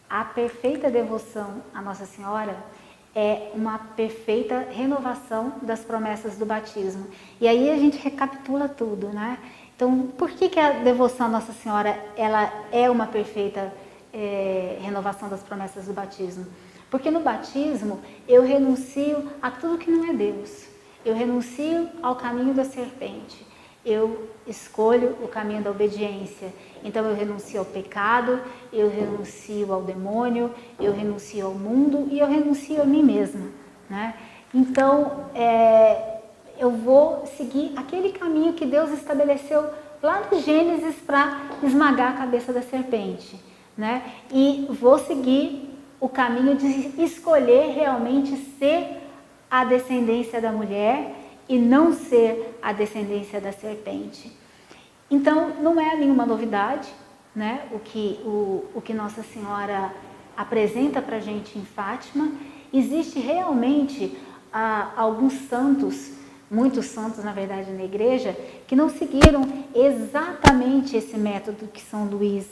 a perfeita devoção à Nossa Senhora é uma perfeita renovação das promessas do batismo. E aí a gente recapitula tudo, né? Então, por que a devoção à Nossa Senhora ela é uma perfeita renovação das promessas do batismo? Porque no batismo eu renuncio a tudo que não é Deus. Eu renuncio ao caminho da serpente. Eu escolho o caminho da obediência. Então eu renuncio ao pecado, eu renuncio ao demônio, eu renuncio ao mundo e eu renuncio a mim mesma, né? Então eu vou seguir aquele caminho que Deus estabeleceu lá no Gênesis para esmagar a cabeça da serpente, né? E vou seguir o caminho de escolher realmente ser a descendência da mulher e não ser a descendência da serpente. Então, não é nenhuma novidade, né, o que Nossa Senhora apresenta para a gente em Fátima. Existe realmente alguns santos, muitos santos, na verdade, na igreja, que não seguiram exatamente esse método que São Luís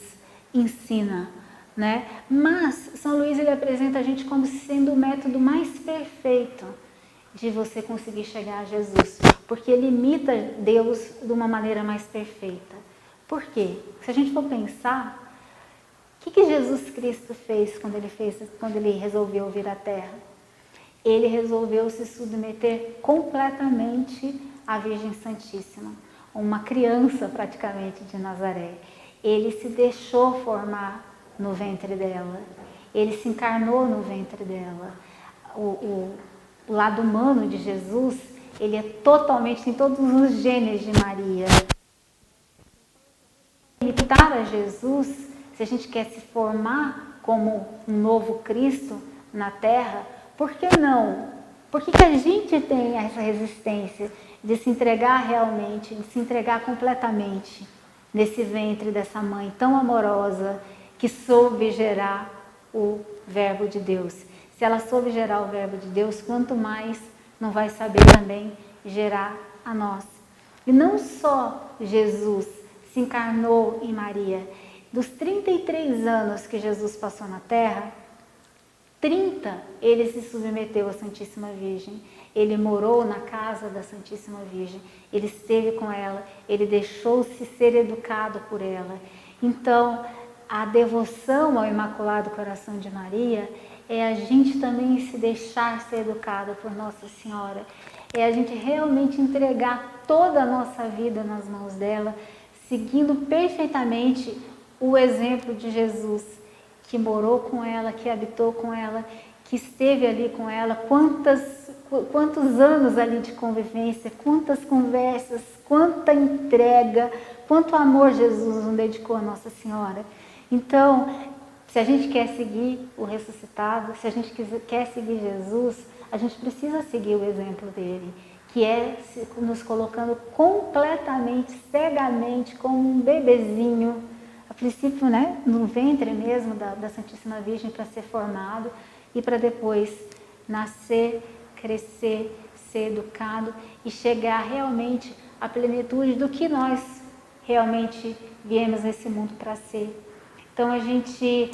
ensina, né? Mas São Luís ele apresenta a gente como sendo o método mais perfeito de você conseguir chegar a Jesus, porque ele imita Deus de uma maneira mais perfeita. Por quê? Se a gente for pensar, o que Jesus Cristo fez quando ele resolveu vir à Terra? Ele resolveu se submeter completamente à Virgem Santíssima, uma criança praticamente de Nazaré. Ele se deixou formar no ventre dela, ele se encarnou no ventre dela. O lado humano de Jesus, ele é totalmente, tem todos os genes de Maria. Imitar a Jesus, se a gente quer se formar como um novo Cristo na Terra, por que não? Por que a gente tem essa resistência de se entregar realmente, de se entregar completamente nesse ventre dessa mãe tão amorosa que soube gerar o Verbo de Deus? Se ela soube gerar o Verbo de Deus, quanto mais não vai saber também gerar a nós. E não só Jesus se encarnou em Maria. Dos 33 anos que Jesus passou na Terra, 30 ele se submeteu à Santíssima Virgem. Ele morou na casa da Santíssima Virgem. Ele esteve com ela. Ele deixou-se ser educado por ela. Então, a devoção ao Imaculado Coração de Maria é a gente também se deixar ser educado por Nossa Senhora. É a gente realmente entregar toda a nossa vida nas mãos dela, seguindo perfeitamente o exemplo de Jesus, que morou com ela, que habitou com ela, que esteve ali com ela, quantos anos ali de convivência, quantas conversas, quanta entrega, quanto amor Jesus nos dedicou a Nossa Senhora. Então, se a gente quer seguir o ressuscitado, se a gente quer seguir Jesus, a gente precisa seguir o exemplo dele, que é nos colocando completamente, cegamente, como um bebezinho, a princípio, né, no ventre mesmo da Santíssima Virgem para ser formado e para depois nascer, crescer, ser educado e chegar realmente à plenitude do que nós realmente viemos nesse mundo para ser. Então a gente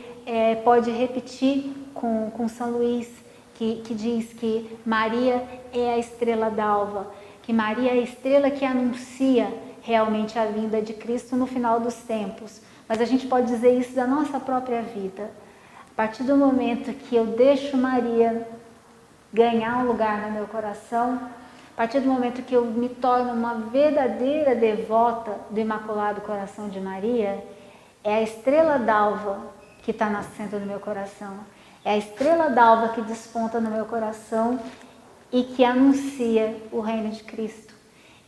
pode repetir com São Luís, que diz que Maria é a estrela d'alva, que Maria é a estrela que anuncia realmente a vinda de Cristo no final dos tempos. Mas a gente pode dizer isso da nossa própria vida. A partir do momento que eu deixo Maria ganhar um lugar no meu coração, a partir do momento que eu me torno uma verdadeira devota do Imaculado Coração de Maria, é a estrela d'alva que está nascendo no meu coração. É a estrela d'alva que desponta no meu coração e que anuncia o reino de Cristo.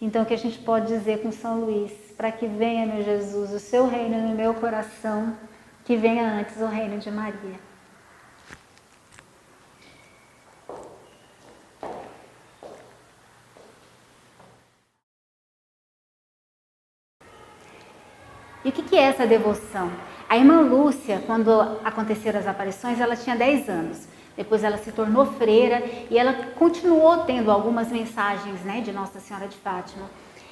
Então, o que a gente pode dizer com São Luís? Para que venha, meu Jesus, o seu reino no meu coração, que venha antes o reino de Maria. E o que é essa devoção? A irmã Lúcia, quando aconteceram as aparições, ela tinha 10 anos. Depois ela se tornou freira e ela continuou tendo algumas mensagens, né, de Nossa Senhora de Fátima.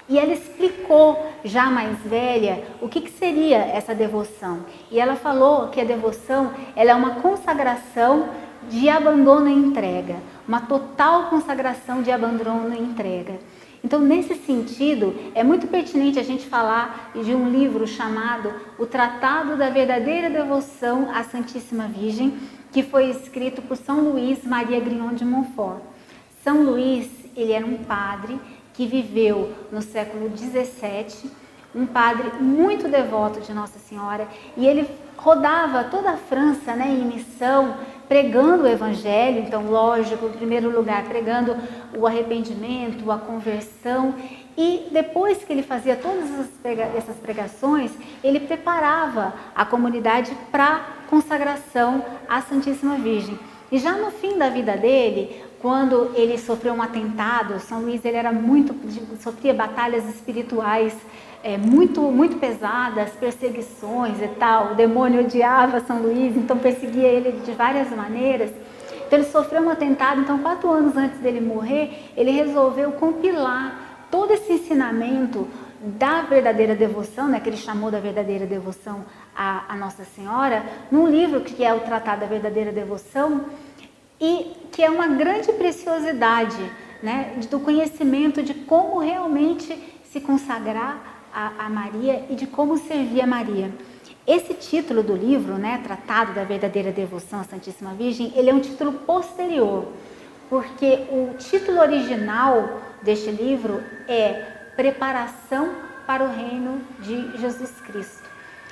E ela explicou, já mais velha, o que seria essa devoção. E ela falou que a devoção ela é uma consagração de abandono e entrega, uma total consagração de abandono e entrega. Então, nesse sentido, é muito pertinente a gente falar de um livro chamado O Tratado da Verdadeira Devoção à Santíssima Virgem, que foi escrito por São Luís Maria Grignon de Montfort. São Luís, ele era um padre que viveu no século XVII, um padre muito devoto de Nossa Senhora, e ele rodava toda a França, né, em missão, pregando o Evangelho. Então, lógico, em primeiro lugar, pregando o arrependimento, a conversão, e depois que ele fazia todas essas pregações, ele preparava a comunidade para consagração à Santíssima Virgem. E já no fim da vida dele, quando ele sofreu um atentado, São Luís ele era sofria batalhas espirituais muito pesadas, perseguições e tal. O demônio odiava São Luís, então perseguia ele de várias maneiras. Então ele sofreu um atentado, então 4 anos antes dele morrer, ele resolveu compilar todo esse ensinamento da verdadeira devoção, né, que ele chamou da verdadeira devoção à Nossa Senhora, num livro que é o Tratado da Verdadeira Devoção, e que é uma grande preciosidade, né, do conhecimento de como realmente se consagrar a Maria e de como servir a Maria. Esse título do livro, né, Tratado da Verdadeira Devoção à Santíssima Virgem, ele é um título posterior, porque o título original deste livro é Preparação para o Reino de Jesus Cristo.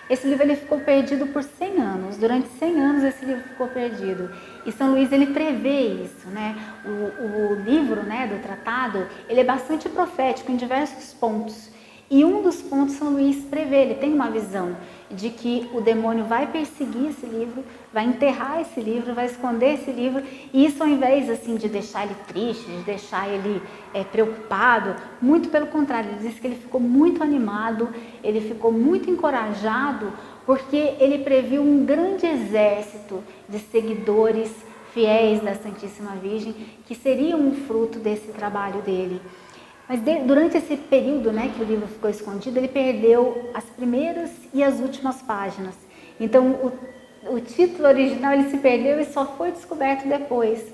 Esse livro ele ficou perdido por 100 anos. Durante 100 anos esse livro ficou perdido. E São Luís ele prevê isso, né? O livro, né, do tratado, ele é bastante profético em diversos pontos. E um dos pontos São Luís prevê, ele tem uma visão de que o demônio vai perseguir esse livro, vai enterrar esse livro, vai esconder esse livro, e isso ao invés assim de deixar ele triste, de deixar ele preocupado, muito pelo contrário, ele diz que ele ficou muito animado, ele ficou muito encorajado, porque ele previu um grande exército de seguidores fiéis da Santíssima Virgem, que seriam um fruto desse trabalho dele. Mas durante esse período, né, que o livro ficou escondido, ele perdeu as primeiras e as últimas páginas. Então, o título original ele se perdeu e só foi descoberto depois.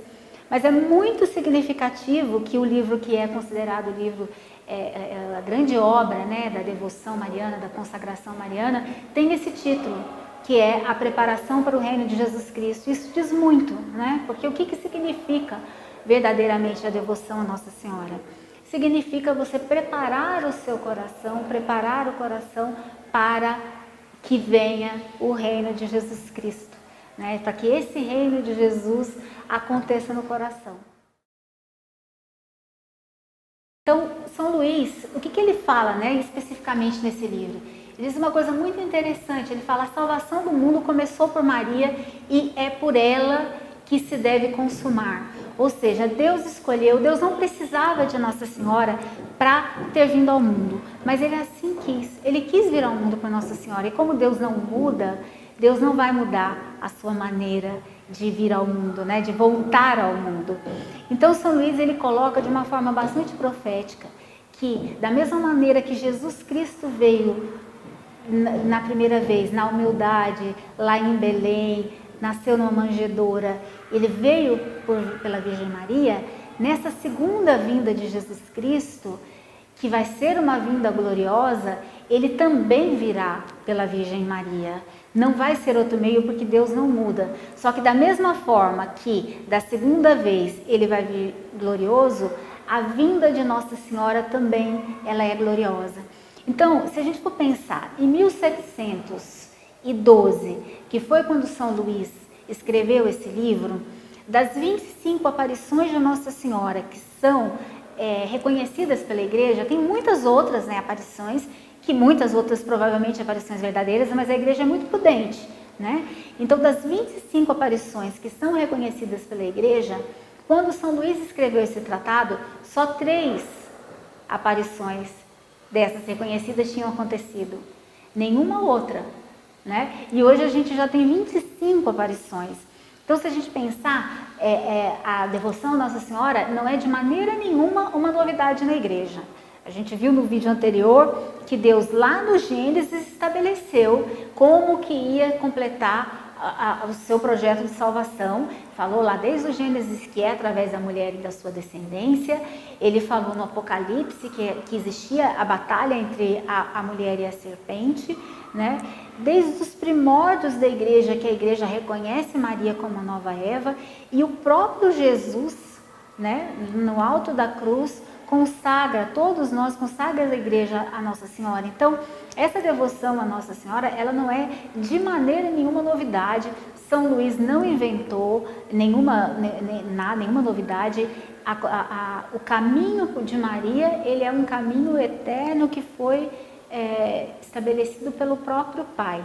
Mas é muito significativo que o livro que é considerado o livro, a grande obra, né, da devoção mariana, da consagração mariana, tem esse título, que é a preparação para o reino de Jesus Cristo. Isso diz muito, né? Porque o que significa verdadeiramente a devoção à Nossa Senhora? Significa você preparar o seu coração, preparar o coração para que venha o reino de Jesus Cristo, né? Para que esse reino de Jesus aconteça no coração. Então, São Luís, o que ele fala, né, especificamente nesse livro? Ele diz uma coisa muito interessante, ele fala: a salvação do mundo começou por Maria e é por ela que se deve consumar. Ou seja, Deus escolheu, Deus não precisava de Nossa Senhora para ter vindo ao mundo, mas Ele assim quis, Ele quis vir ao mundo por Nossa Senhora. E como Deus não muda, Deus não vai mudar a sua maneira de vir ao mundo, né? De voltar ao mundo. Então São Luís ele coloca de uma forma bastante profética que da mesma maneira que Jesus Cristo veio na primeira vez, na humildade, lá em Belém, nasceu numa manjedoura, ele veio pela Virgem Maria, nessa segunda vinda de Jesus Cristo, que vai ser uma vinda gloriosa, ele também virá pela Virgem Maria. Não vai ser outro meio, porque Deus não muda. Só que da mesma forma que da segunda vez ele vai vir glorioso, a vinda de Nossa Senhora também ela é gloriosa. Então, se a gente for pensar, em 1712, que foi quando São Luís escreveu esse livro, das 25 aparições de Nossa Senhora que são reconhecidas pela Igreja, tem muitas outras, né, aparições, que muitas outras provavelmente aparições verdadeiras, mas a Igreja é muito prudente, né? Então, das 25 aparições que são reconhecidas pela Igreja, quando São Luís escreveu esse tratado, só 3 aparições dessas reconhecidas tinham acontecido, nenhuma outra, né? E hoje a gente já tem 25 aparições. Então, se a gente pensar, a devoção à Nossa Senhora não é de maneira nenhuma uma novidade na Igreja, A gente viu no vídeo anterior que Deus lá no Gênesis estabeleceu como que ia completar o seu projeto de salvação. Falou lá desde o Gênesis que é através da mulher e da sua descendência. Ele falou no Apocalipse que existia a batalha entre a mulher e a serpente, né? Desde os primórdios da igreja, que a igreja reconhece Maria como a nova Eva, e o próprio Jesus, né, no alto da cruz, consagra, todos nós consagra a igreja a Nossa Senhora. Então, essa devoção a Nossa Senhora, ela não é de maneira nenhuma novidade. São Luís não inventou nenhuma novidade. O caminho de Maria, ele é um caminho eterno que foi estabelecido pelo próprio Pai.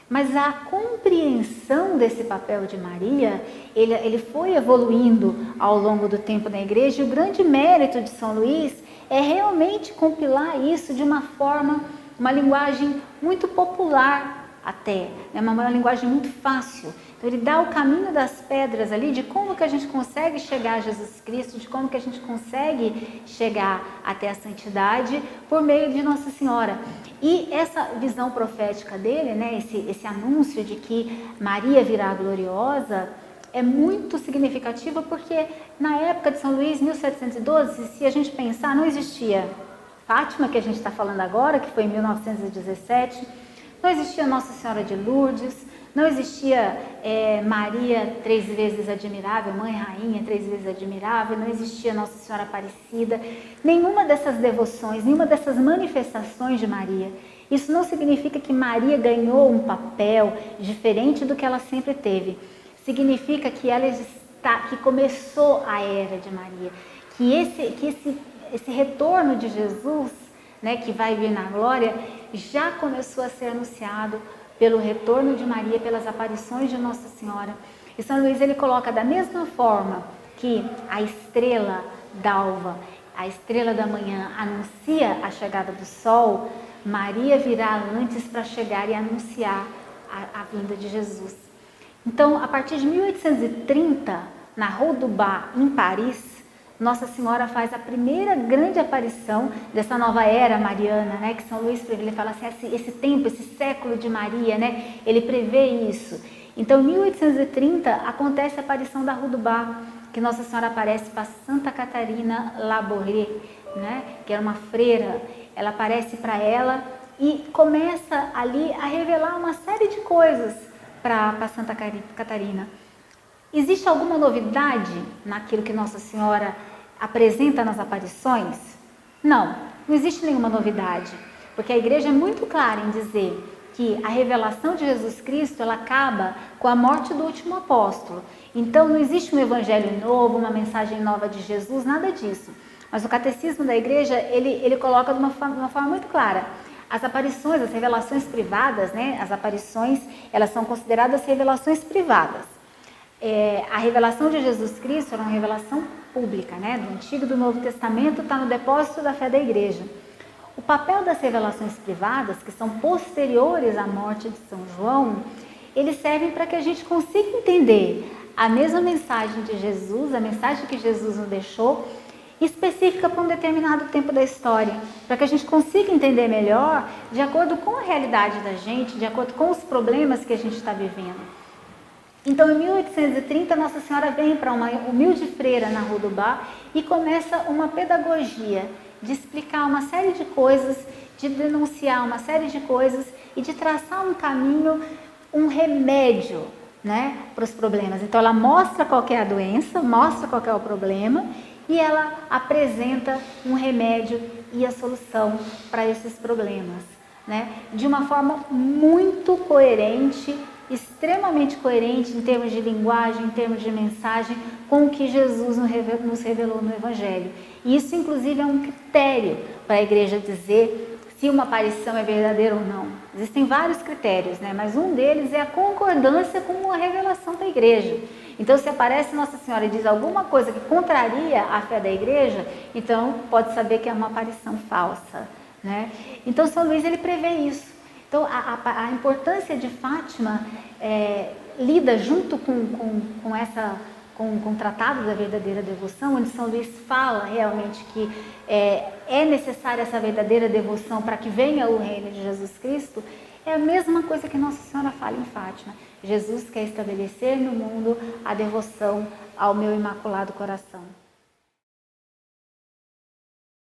Mas a compreensão desse papel de Maria, ele foi evoluindo ao longo do tempo na igreja, e o grande mérito de São Luís é realmente compilar isso de uma forma, uma linguagem muito popular até, né? Uma linguagem muito fácil. Então ele dá o caminho das pedras ali, de como que a gente consegue chegar a Jesus Cristo, de como que a gente consegue chegar até a santidade por meio de Nossa Senhora. E essa visão profética dele, né, esse anúncio de que Maria virá gloriosa, é muito significativa, porque na época de São Luís, 1712, se a gente pensar, não existia Fátima, que a gente está falando agora, que foi em 1917, não existia Nossa Senhora de Lourdes, não existia Maria três vezes admirável, Mãe Rainha três vezes admirável, não existia Nossa Senhora Aparecida, nenhuma dessas devoções, nenhuma dessas manifestações de Maria. Isso não significa que Maria ganhou um papel diferente do que ela sempre teve. Significa que que começou a era de Maria, que esse retorno de Jesus, né, que vai vir na glória, já começou a ser anunciado pelo retorno de Maria, pelas aparições de Nossa Senhora. E São Luís, ele coloca da mesma forma que a estrela d'alva, a estrela da manhã anuncia a chegada do sol, Maria virá antes para chegar e anunciar a vinda de Jesus. Então, a partir de 1830, na Rue du Bac, em Paris, Nossa Senhora faz a primeira grande aparição dessa nova era mariana, né? Que São Luís prevê, ele fala assim, esse tempo, esse século de Maria, né? Ele prevê isso. Então, em 1830, acontece a aparição da Rue du Bac, que Nossa Senhora aparece para Santa Catarina Labouré, né? Que era uma freira. Ela aparece para ela e começa ali a revelar uma série de coisas para Santa Catarina. Existe alguma novidade naquilo que Nossa Senhora apresenta nas aparições? Não existe nenhuma novidade, porque a igreja é muito clara em dizer que a revelação de Jesus Cristo, ela acaba com a morte do último apóstolo. Então não existe um evangelho novo, uma mensagem nova de Jesus, nada disso. Mas o catecismo da igreja, ele coloca de uma forma muito clara. As aparições, as revelações privadas, né? As aparições, elas são consideradas revelações privadas. A revelação de Jesus Cristo era uma revelação pública, né? Do Antigo e do Novo Testamento, está no depósito da fé da igreja. O papel das revelações privadas, que são posteriores à morte de São João, eles servem para que a gente consiga entender a mesma mensagem de Jesus, a mensagem que Jesus nos deixou, específica para um determinado tempo da história, para que a gente consiga entender melhor, de acordo com a realidade da gente, de acordo com os problemas que a gente está vivendo. Então, em 1830, Nossa Senhora vem para uma humilde freira na Rue du Bac e começa uma pedagogia de explicar uma série de coisas, de denunciar uma série de coisas e de traçar um caminho, um remédio, né, para os problemas. Então, ela mostra qual é a doença, mostra qual é o problema e ela apresenta um remédio e a solução para esses problemas, né, de uma forma muito coerente, extremamente coerente em termos de linguagem, em termos de mensagem, com o que Jesus nos revelou no Evangelho. E isso, inclusive, é um critério para a igreja dizer se uma aparição é verdadeira ou não. Existem vários critérios, né? Mas um deles é a concordância com a revelação da igreja. Então, se aparece Nossa Senhora e diz alguma coisa que contraria a fé da igreja, então pode saber que é uma aparição falsa, né? Então, São Luís, ele prevê isso. Então, a importância de Fátima lida junto com com o Tratado da Verdadeira Devoção, onde São Luís fala realmente que é necessária essa verdadeira devoção para que venha o reino de Jesus Cristo, é a mesma coisa que Nossa Senhora fala em Fátima. Jesus quer estabelecer no mundo a devoção ao meu Imaculado Coração.